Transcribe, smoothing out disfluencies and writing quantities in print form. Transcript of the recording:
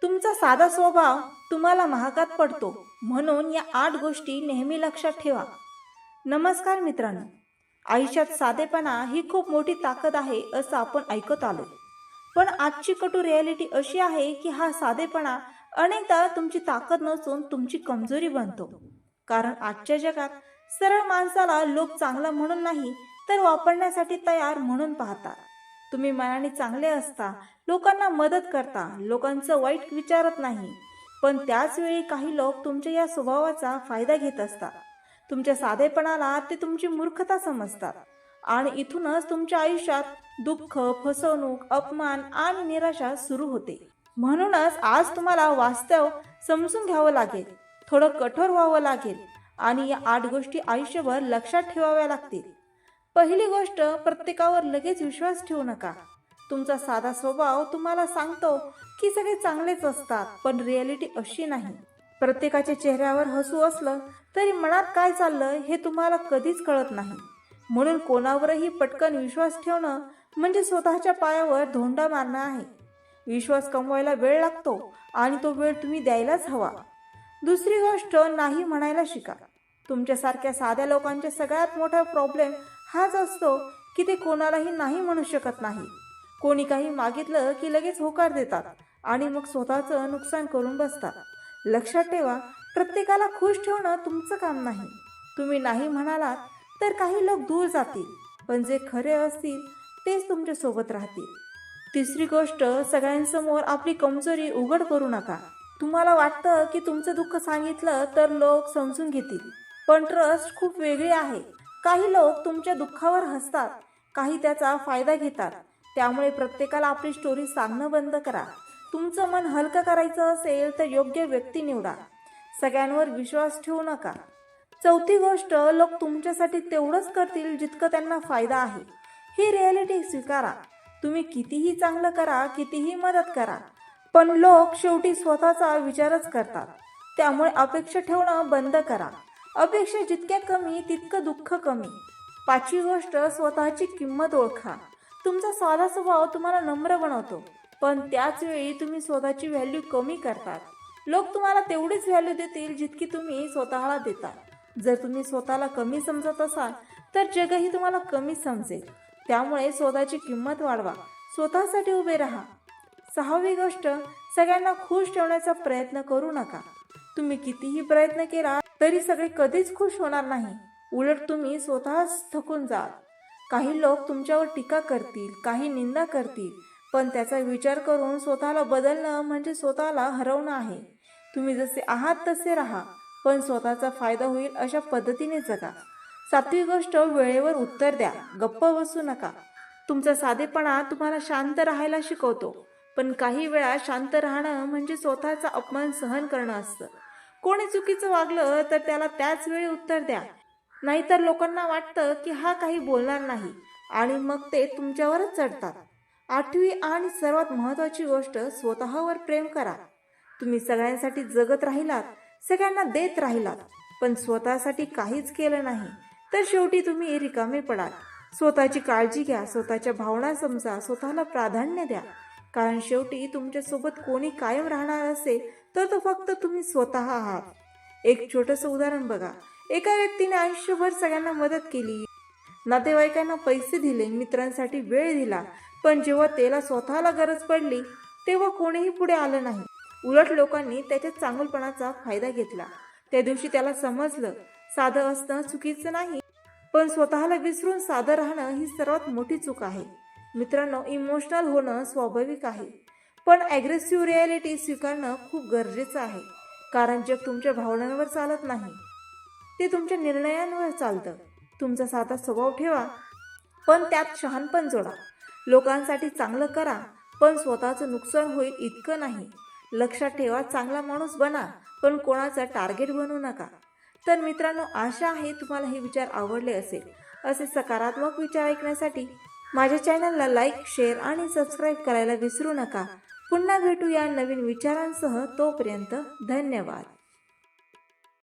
तुमचा साधा स्वभाव तुम्हाला महागात पडतो, म्हणून या 8 गोष्टी नेहमी लक्षात ठेवा. नमस्कार मित्रांनो, आयुष्यात साधेपणा ही खूप मोठी ताकद आहे असं आपण ऐकत आलो. पण आजची कटू रियालिटी अशी आहे की हा साधेपणा अनेकदा तुमची ताकद नसून तुमची कमजोरी बनतो. कारण आजच्या जगात सरळ माणसाला लोक चांगला म्हणून नाही तर वापरण्यासाठी तयार म्हणून पाहतात. तुम्ही मनाने चांगले असता, लोकांना मदत करता, लोकांचं वाईट विचारत नाही, पण त्याच वेळी काही लोक तुमच्या या स्वभावाचा फायदा घेत असतात. तुमच्या साधेपणाला ते तुमची मूर्खता समजतात आणि इथूनच तुमच्या आयुष्यात दुःख, फसवणूक, अपमान आणि निराशा सुरू होते. म्हणूनच आज तुम्हाला वास्तव समजून घ्यावं लागेल, थोडं कठोर व्हावं लागेल आणि या 8 गोष्टी आयुष्यभर लक्षात ठेवाव्या लागतील. पहिली गोष्ट, प्रत्येकावर लगेच विश्वास ठेवू नका. तुमचा साधा स्वभाव तुम्हाला सांगतो की सगळे चांगलेच असतात, पण रियालिटी अशी नाही. प्रत्येकाच्या चेहऱ्यावर हसू असलं तरी मनात काय चाललं हे तुम्हाला कधीच कळत नाही. म्हणून कोणावरही पटकन विश्वास ठेवणं म्हणजे स्वतःच्या पायावर धोंडा मारणं आहे. विश्वास कमवायला वेळ लागतो आणि तो वेळ तुम्ही द्यायलाच हवा. दुसरी गोष्ट, नाही म्हणायला शिका. तुमच्यासारख्या साध्या लोकांचा सगळ्यात मोठा प्रॉब्लेम हाच असतो की ते कोणालाही नाही म्हणू शकत नाही. कोणी काही मागितलं की लगेच होकार देतात आणि मग स्वतःचं नुकसान करून बसतात. लक्षात ठेवा, प्रत्येकाला खुश ठेवणं तुमचं काम नाही. तुम्ही नाही म्हणालात तर काही लोक दूर जातील, पण जे खरे असतील तेच तुमच्या सोबत राहतील. तिसरी गोष्ट, सगळ्यांसमोर आपली कमजोरी उघड करू नका. तुम्हाला वाटतं की तुमचं दुःख सांगितलं तर लोक समजून घेतील, पण ट्रस्ट खूप वेगळी आहे. काही लोक तुमच्या दुःखावर हसतात, काही त्याचा फायदा घेतात. त्यामुळे प्रत्येकाला आपली स्टोरी सांगणं बंद करा. तुमचं मन हलकं करायचं असेल तर योग्य व्यक्ती निवडा. सगळ्यांवर विश्वास ठेवू नका. चौथी गोष्ट, लोक तुमच्यासाठी तेवढंच करतील जितकं त्यांना फायदा आहे. ही रियालिटी स्वीकारा. तुम्ही कितीही चांगलं करा, कितीही मदत करा, पण लोक शेवटी स्वतःचा विचारच करतात. त्यामुळे अपेक्षा ठेवणं बंद करा. अपेक्षा जितक्या कमी तितकं दुःख कमी. पाचवी गोष्ट, स्वतःची किंमत ओळखा. तुमचा साधा स्वभाव तुम्हाला नम्र बनवतो, पण त्याच वेळी तुम्ही स्वतःची व्हॅल्यू कमी करतात. लोक तुम्हाला तेवढीच व्हॅल्यू देतील जितकी तुम्ही स्वतःला देता. जर तुम्ही स्वतःला कमी समजत असाल तर जगही तुम्हाला कमी समजेल. त्यामुळे स्वतःची किंमत वाढवा, स्वतःसाठी उभे राहा. सहावी गोष्ट, सगळ्यांना खुश ठेवण्याचा प्रयत्न करू नका. तुम्ही कितीही प्रयत्न केला तरी सगळे कधीच खुश होणार नाही. उलट तुम्ही स्वतःच थकून जाल. काही लोक तुमच्यावर टीका करतील, काही निंदा करतील, पण त्याचा विचार करून स्वतःला बदलणं म्हणजे स्वतःला हरवणं आहे. तुम्ही जसे आहात तसे राहा, पण स्वतःचा फायदा होईल अशा पद्धतीने जगा. सातवी गोष्ट, वेळेवर उत्तर द्या, गप्प बसू नका. तुमचा साधेपणा तुम्हाला शांत राहायला शिकवतो, पण काही वेळा शांत राहणं म्हणजे स्वतःचा अपमान सहन करणं असतं. कोणी चुकीचं वागलं तर त्याला त्याच वेळी उत्तर द्या, नाहीतर लोकांना वाटतं की हा काही बोलणार नाही आणि मग ते तुमच्यावरच चढतात. आठवी आणि सर्वात महत्त्वाची गोष्ट, स्वतःवर प्रेम करा. तुम्ही सगळ्यांसाठी जगत राहिलात, सगळ्यांना देत राहिलात, पण स्वतःसाठी काहीच केलं नाही तर शेवटी तुम्ही रिकामे पडाल. स्वतःची काळजी घ्या, स्वतःच्या भावना समजा, स्वतःला प्राधान्य द्या. कारण शेवटी तुमच्यासोबत कोणी कायम राहणार असेल तर तो फक्त तुम्ही स्वतः आहात. एक छोटंसं उदाहरण बघा. एका व्यक्तीने आयुष्यभर सगळ्यांना मदत केली, नातेवाईकांना पैसे दिले, मित्रांसाठी वेळ दिला, पण जेव्हा त्याला स्वतःला गरज पडली तेव्हा कोणीही पुढे आलं नाही. उलट लोकांनी त्याच्या चांगुलपणाचा फायदा घेतला. त्या दिवशी त्याला समजलं, साधं असणं चुकीचं नाही, पण स्वतःला विसरून साधं राहणं ही सर्वात मोठी चूक आहे. मित्रांनो, इमोशनल होणं स्वाभाविक आहे, पण ॲग्रेसिव्ह रियालिटी स्वीकारणं खूप गरजेचं आहे. कारण जग तुमच्या भावनांवर चालत नाही, ते तुमच्या निर्णयांवर चालतं. तुमचा साधा स्वभाव ठेवा, पण त्यात शहाणपण जोडा. लोकांसाठी चांगलं करा, पण स्वतःचं नुकसान होईल इतकं नाही. लक्षात ठेवा, चांगला माणूस बना, पण कोणाचा टार्गेट बनू नका. तर मित्रांनो, आशा आहे तुम्हाला हे विचार आवडले असेल. असे सकारात्मक विचार ऐकण्यासाठी माझ्या चॅनलला लाईक, शेअर आणि सबस्क्राईब करायला विसरू नका. पुन्हा भेटूया नवीन विचारांसह. तोपर्यंत धन्यवाद.